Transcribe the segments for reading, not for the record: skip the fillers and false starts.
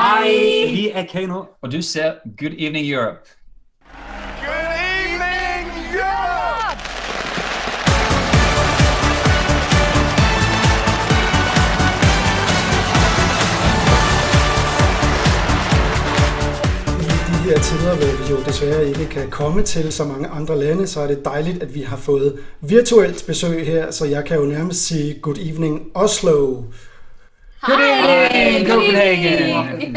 Hei! Vi Kano, og du ser Good Evening Europe. Good evening, Europe! I de her tider, hvor vi jo desværre ikke kan komme til så mange andre lande, så er det dejligt, at vi har fået virtuelt besøg her, så jeg kan jo nærmest sige Good Evening Oslo. Good evening, Copenhagen!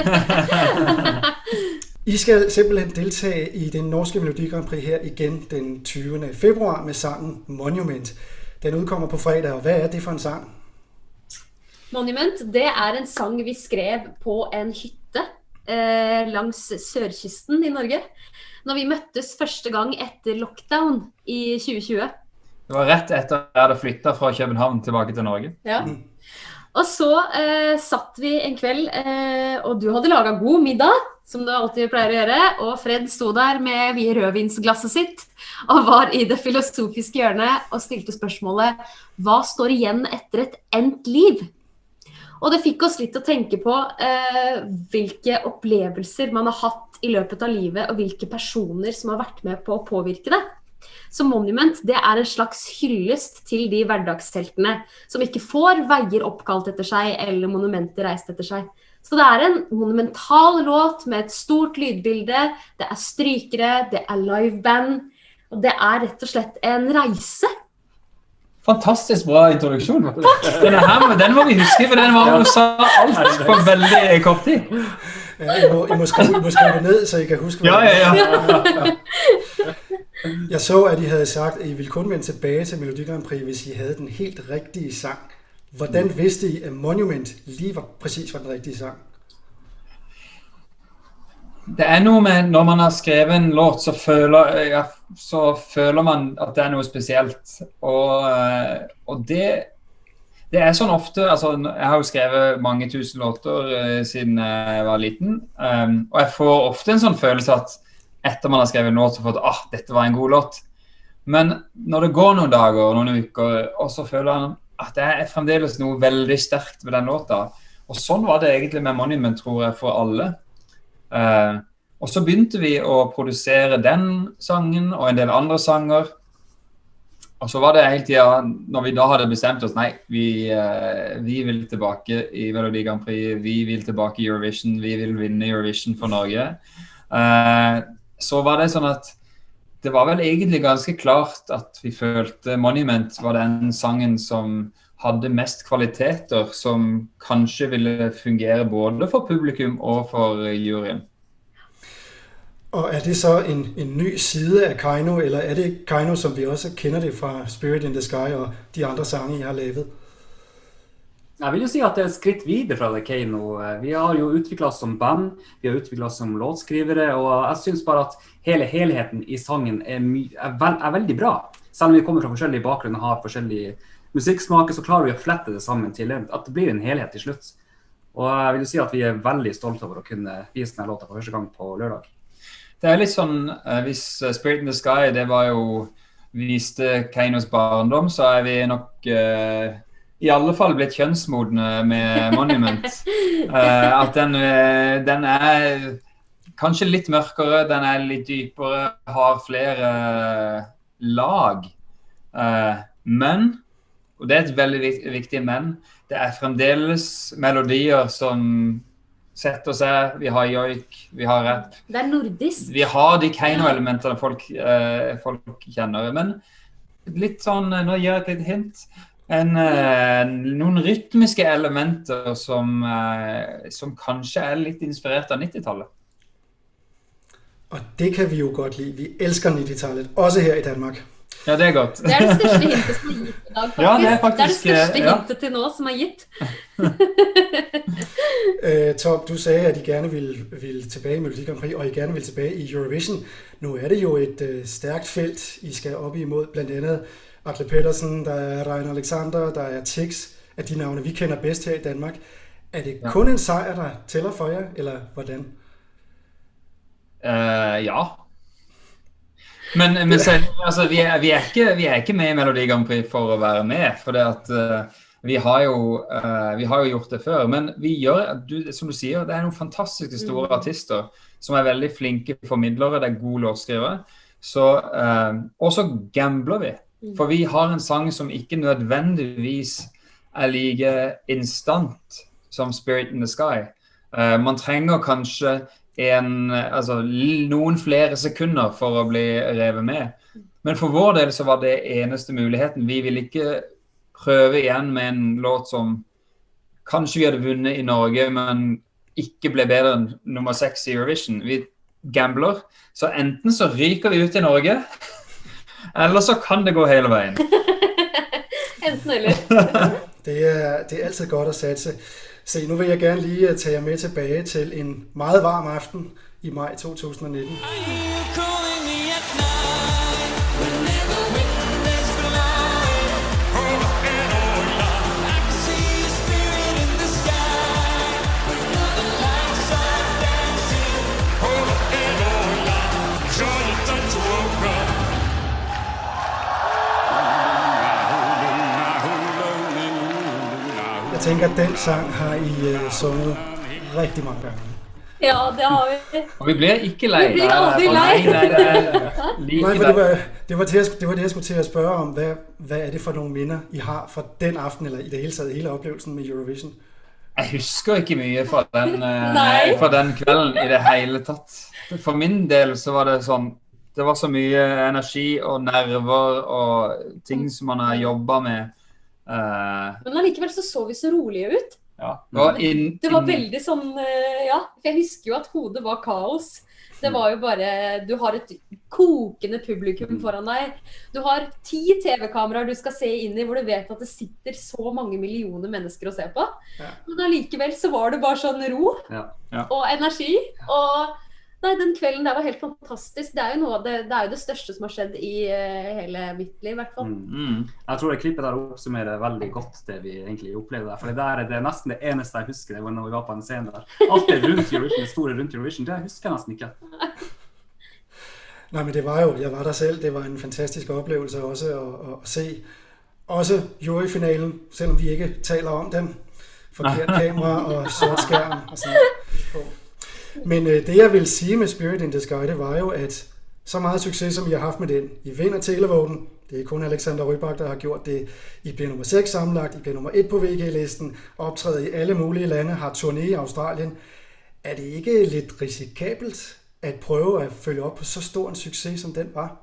I skal simpelthen deltage i den norske Melodi Grand Prix her igen den 20. februar med sangen Monument. Den udkommer på fredag, og hvad er det for en sang? Monument, det er en sang vi skrev på en hytte langs sørkysten i Norge, når vi møttes første gang etter lockdown i 2020. Det var rett etter at jeg hadde flyttet fra København tilbake til Norge. Ja. Og så satt vi en kveld, og du hadde laget god middag, som du alltid pleier å gjøre, og Fred sto der med rødvinsglasset sitt, og var i det filosofiske hjørnet, og stilte spørsmålet, hva står igjen etter et endt liv? Og det fikk oss litt å tenke på hvilke opplevelser man har hatt i løpet av livet, og hvilke personer som har vært med på å påvirke det. Så Monument, det er en slags hyllest til de hverdagsheltene som ikke får veier oppkalt etter seg eller monumenter reist etter seg. Så det er en monumental låt med et stort lydbilde, det er strykere, det er liveband, og det er rett og slett en reise. Fantastisk bra introduksjon. Den må vi huske, for den var jo sa alt på veldig kort tid. Ja, I må skrive det ned, så I kan huske. Ja. Jeg så, at I havde sagt, at I ville kun vende tilbage til Melodi Grand Prix, hvis I havde den helt rigtige sang. Hvordan vidste I, at Monument lige var præcis var den rigtige sang? Det er noe med, når man har skrevet en låt, så føler man at det er noe spesielt. Og det er sånn ofte, altså jeg har jo skrevet mange tusen låter siden jeg var liten, og jeg får ofte en sånn følelse at etter man har skrevet en låt, så får jeg at dette var en god låt. Men når det går noen dager og noen uker, og så føler jeg at det er fremdeles noe veldig sterkt med den låta. Og sånn var det egentlig med Monument, tror jeg, for alle. Og så begynte vi å produsere den sangen og en del andre sanger. Og så var det hele tiden, når vi da hadde bestemt oss, nei, vi vil tilbake i Melodi Grand Prix, vi vil tilbake i Eurovision, vi vil vinne Eurovision for Norge. Så var det sånn at det var vel egentlig ganske klart at vi følte Monument var den sangen som hadde mest kvaliteter, som kanskje ville fungere både for publikum og for juryen. Og er det så en ny side af Kaino, eller er det Kaino, som vi også kender det fra Spirit in the Sky og de andre sange, I har lavet? Jeg vil jo si at det er et skritt videre fra det Kaino. Vi har jo utviklet oss som band, vi har utviklet oss som låtskrivere, og jeg synes bare at hele helheten i sangen er veldig bra. Selv om vi kommer fra forskjellige bakgrunner og har forskjellige musikksmaker, så klarer vi å flette det sammen til at det blir en helhet til slutt. Og jeg vil jo si at vi er veldig stolte over å kunne vise denne låta for første gang på lørdag. Det er litt sånn, hvis Spirit in the Sky, det var jo, viste Kainos barndom, så er vi nok i alle fall blitt kjønnsmodne med Monument. At den er kanskje litt mørkere, den er litt dypere, har flere lag. Men, og det er et veldig viktig men, det er fremdeles melodier som setter seg, vi har joik, vi har rap. Det er nordisk. Vi har de Kaino-elementene folk kjenner, men litt sånn, nå gir jeg et litt hint, noen rytmiske elementer som kanskje er litt inspirert av 90-tallet. Og det kan vi jo godt lide. Vi elsker 90-tallet, også her i Danmark. Ja, det er godt. Det er det største hintet som er gitt i dag, faktisk. Ja, det er det faktisk, største hintet til nå som er gitt. Tom, du sagde, at I gerne ville tilbage i Melodi Grand Prix, og I gerne vil tilbage i Eurovision. Nu er det jo et stærkt felt, I skal op imod, blandt andet Atle Pedersen, der er Rein Alexander, der er Tix, af de navne, vi kender bedst her i Danmark. Er det kun en sejr, der tæller for jer, eller hvordan? Ja. Men selv, altså, vi er ikke med i Melodi Grand Prix for å være med, for det at vi har jo gjort det før, men vi gjør, som du sier, det er noen fantastiske store artister som er veldig flinke formidlere, det er gode låtskrivere, og så gambler vi. For vi har en sang som ikke nødvendigvis er like instant som Spirit in the Sky. Man trenger kanskje noen flere sekunder for å bli revet med. Men for vår del så var det eneste muligheten. Vi ville ikke prøve igjen med en låt som kanskje vi hadde vunnet i Norge, men ikke ble bedre enn nummer 6 i Eurovision. Vi gambler, så enten så ryker vi ut i Norge, eller så kan det gå hele veien. Enten eller. Det er altid godt at satse. Se, nu vil jeg gerne lige tage jer med tilbage til en meget varm aften i maj 2019. Jeg tænker, at den sang har I sunget rigtig mange gange. Ja, det har vi. Og vi bliver ikke lei. Vi bliver aldrig lei. Nej, for det var det, jeg skulle til at spørge om. Hvad er det for nogle minder, I har fra den aften, eller i det hele taget hele oplevelsen med Eurovision? Jeg husker ikke mye fra den kvelden i det hele tatt. For min del så var det sånn, det var så mye energi og nerver og ting som man har jobbet med. Men allikevel så vi så rolige ut. Ja. Det var veldig sånn, ja, for jeg husker jo at hodet var kaos. Det var jo bare, du har et kokende publikum foran deg. Du har 10 TV-kameraer du skal se inn i, hvor du vet at det sitter så mange millioner mennesker å se på. Ja. Men allikevel så var det bare sånn ro og energi, og nei, den kvelden der var helt fantastisk. Det er jo det største som har skjedd i hele mitt liv, i hvert fall. Jeg tror det klippet der oppsummerer veldig godt det vi egentlig opplevde der. For det er nesten det eneste jeg husker, det var når vi var på en scene der. Alt det rundt Eurovision, det store rundt Eurovision, det husker jeg nesten ikke. Nej, men det var jo, jeg var der selv, det var en fantastisk oplevelse også at se. Også juryfinalen, selvom vi ikke taler om den. Forkert kamera og sort skærm og sådan. Men det jeg vil sige med Spirit in the Sky, det var jo, at så meget succes, som I har haft med den. I vinder televoten. Det er kun Alexander Rybak, der har gjort det. I bliver nummer 6 sammenlagt. I bliver nummer 1 på VG-listen. Optræder i alle mulige lande. Har turné i Australien. Er det ikke lidt risikabelt at prøve at følge op på så stor en succes, som den var?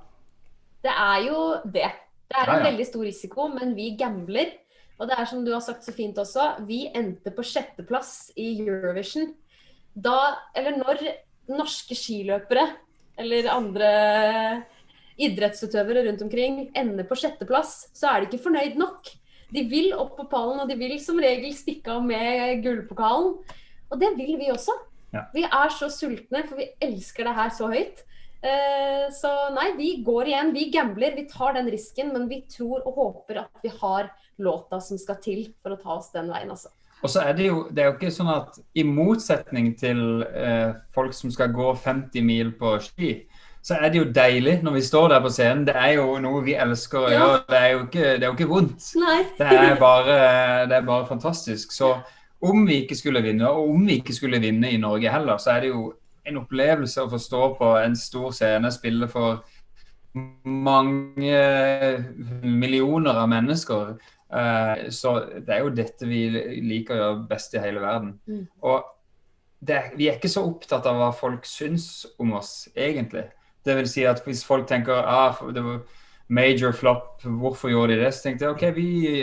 Det er jo det. Det er en veldig stor risiko, men vi gambler. Og det er som du har sagt så fint også, vi endte på 6. plass i Eurovision. Når norske skiløpere eller andre idrettsutøvere rundt omkring ender på 6. plass, så er de ikke fornøyd nok. De vil opp på pallen, og de vil som regel stikke av med gullpokalen. Og det vil vi også. Ja. Vi er så sultne, for vi elsker det her så høyt. Så nei, vi går igjen, vi gambler, vi tar den risken, men vi tror og håper at vi har låta som skal til for å ta oss den veien, altså. Og så det er jo ikke sånn at i motsetning til folk som skal gå 50 mil på ski, så er det jo deilig når vi står der på scenen. Det er jo noe vi elsker å gjøre. Det er jo ikke vondt. Nei. Det er bare fantastisk. Så om vi ikke skulle vinne, og om vi ikke skulle vinne i Norge heller, så er det jo en opplevelse å få stå på en stor scene, spille for mange millioner av mennesker. Så det er jo dette vi liker å gjøre best i hele verden. Og vi er ikke så opptatt av hva folk syns om oss, egentlig. Det vil si at hvis folk tenker, det var major flop, hvorfor gjorde de det? Så tenkte jeg, ok,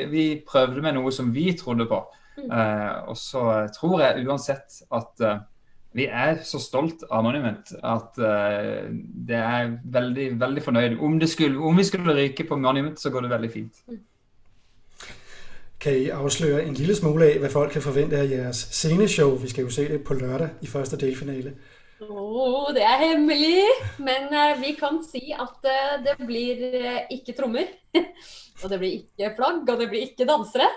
vi prøvde med noe som vi trodde på. Og så tror jeg uansett at vi er så stolt av Monument at det er veldig, veldig fornøyd. Om vi skulle ryke på Monument, så går det veldig fint. Kan I afsløre en lille smule af, hvad folk kan forvente af jeres sceneshow? Vi skal jo se det på lørdag i første delfinale. Det er hemmelig, men vi kan si at det blir ikke trommer, og det blir ikke flagg, og det blir ikke dansere.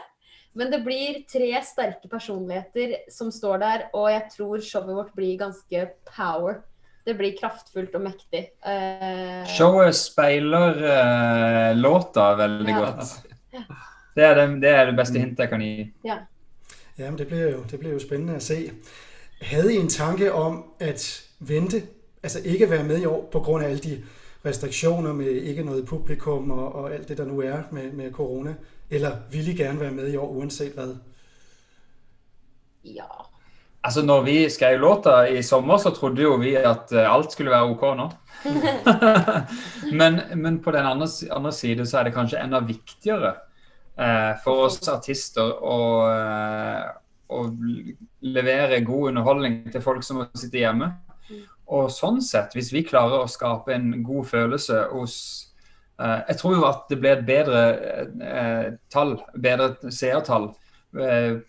Men det blir 3 sterke personligheter som står der, og jeg tror showet vårt blir ganske power. Det blir kraftfullt og mektig. Showet speiler låta veldig godt. Det er det beste hintet jeg kan gi. Ja. Jamen, det bliver jo spændende at se. Havde I en tanke om at vente, altså ikke være med i år på grund af alle de restriktioner med ikke noget publikum og alt det, der nu er med corona? Eller ville I gerne være med i år, uanset hvad? Ja. Altså, når vi skrev låta i sommer, så trodde jo vi at alt skulle være ok nå. men på den andre side så er det kanskje enda viktigere for oss artister å levere god underholdning til folk som sitter hjemme. Og sånn sett, hvis vi klarer å skape en god følelse hos jeg tror jo at det ble et bedre seertall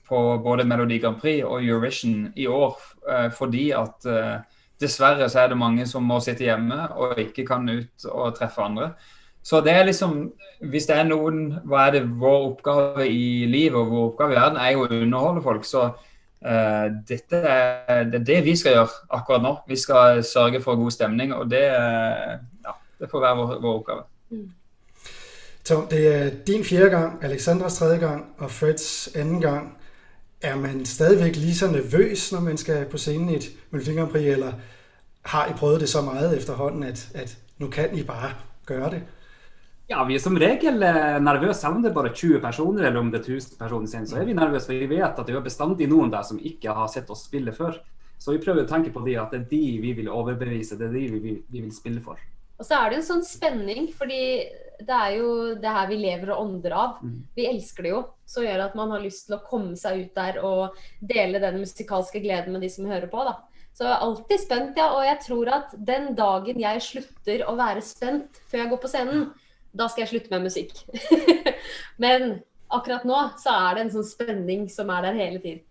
på både Melodi Grand Prix og Eurovision i år, fordi at dessverre så er det mange som må sitte hjemme og ikke kan ut og treffe andre. Så det er liksom, hvis det er noen, hva er det vår oppgave i livet og vår oppgave i verden er jo å underholde folk, så det er det vi skal gjøre akkurat nå. Vi skal sørge for god stemning, og det får være vår oppgave. Tom, det er din 4. gang, Alexandras 3. gang og Freds 2. gang. Er man stadigvæk lige så nervøs, når man skal på scenen i et Melodi Grand Prix, eller har I prøvet det så meget efterhånden, at nu kan I bare gøre det? Ja, vi er som regel nervøse, selv om det er bare 20 personer, eller om det er 1000 personer sen, så er vi nervøse, for vi vet at det er bestandig noen der som ikke har sett oss spille før. Så vi prøver å tenke på det, at det er de vi vil overbevise, det er de vi vil spille for. Og så er det en sånn spenning, fordi det er jo det her vi lever og ånder av. Vi elsker det jo, så gjør at man har lyst til å komme seg ut der og dele den musikalske gleden med de som hører på, da. Så jeg er alltid spent, ja, og jeg tror at den dagen jeg slutter å være spent før jeg går på scenen, da skal jeg slutte med musikk. Men akkurat nå så er det en sånn spenning som er der hele tiden.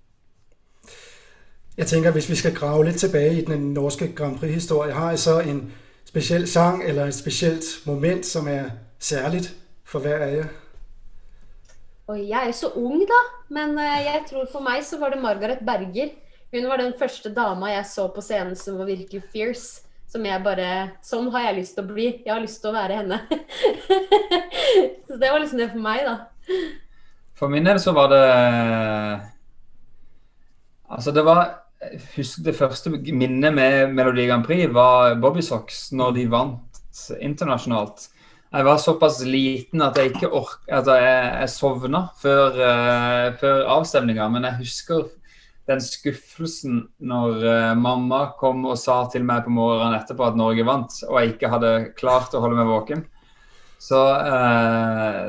Jeg tænker, hvis vi skal grave lidt tilbage i den norske Grand Prix-historie, har I så en speciel sang eller et specielt moment, som er særligt for hver af jer? Og jeg er jo så ung da, men jeg tror for meg så var det Margaret Berger. Hun var den første dama jeg så på scenen som var virkelig fierce. Som jeg bare, sånn har jeg lyst til å bli. Jeg har lyst til å være henne. Så det var liksom det for meg da. For min del så var det, altså det var, husk det første minnet med Melodi Grand Prix var Bobbysocks når de vant internasjonalt. Jeg var såpass liten at jeg ikke at jeg sovnet før avstemningen, men jeg husker den skuffelsen når mamma kom og sa til meg på morgenen etterpå at Norge vant, og jeg ikke hadde klart å holde meg våken. Så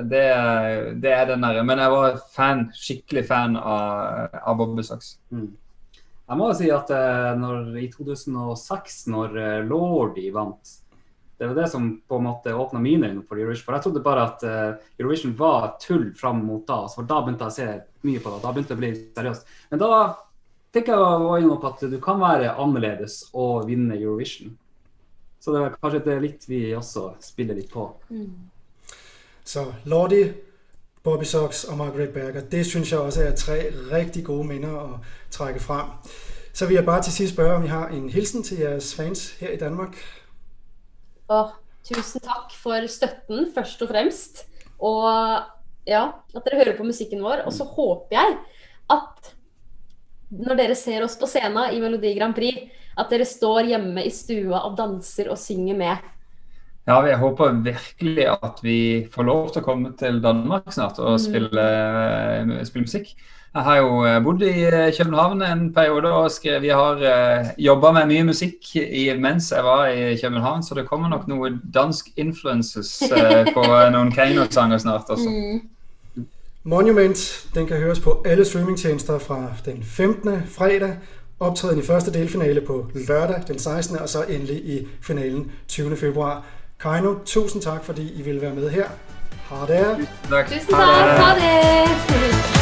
det er den der. Men jeg var skikkelig fan av Bobbysocks. Jeg må jo si at i 2006, når Lordi vant, det var det som på en måte åpnet mine øyne for Eurovision. For jeg trodde bare at Eurovision var tull frem mot da, så da begynte jeg å se mye på det. Da begynte jeg å bli seriøst. Men da fikk jeg å øyne opp at du kan være annerledes og vinne Eurovision. Så det var kanskje det litt vi også spiller litt på. Så Lordi, Bobbysocks og Margaret Berger, det synes jeg også er 3 rigtig gode minder at trække frem. Så vil jeg bare til sidst spørge, om I har en hilsen til jeres fans her i Danmark? Tusen takk for støtten, først og fremst. Og ja, at dere hører på musikken vår. Og så håper jeg at når dere ser oss på scenen i Melodi Grand Prix, at dere står hjemme i stua og danser og synger med. Ja, jeg håper virkelig at vi får lov til å komme til Danmark snart og spille musikk. Jeg har jo bodd i København en periode og vi har jobbet med mye musikk mens jeg var i København, så det kommer nok noen dansk influences på noen Keiino-sanger snart også. Monument, den kan høres på alle streamingtjenester fra den 15. fredag, optræden i første delfinale på lørdag den 16. og så endelig i finalen 20. februar. Keiino, tusind tak, fordi I ville være med her. Ha det. Tusind tak. Tusind tak. Ha det.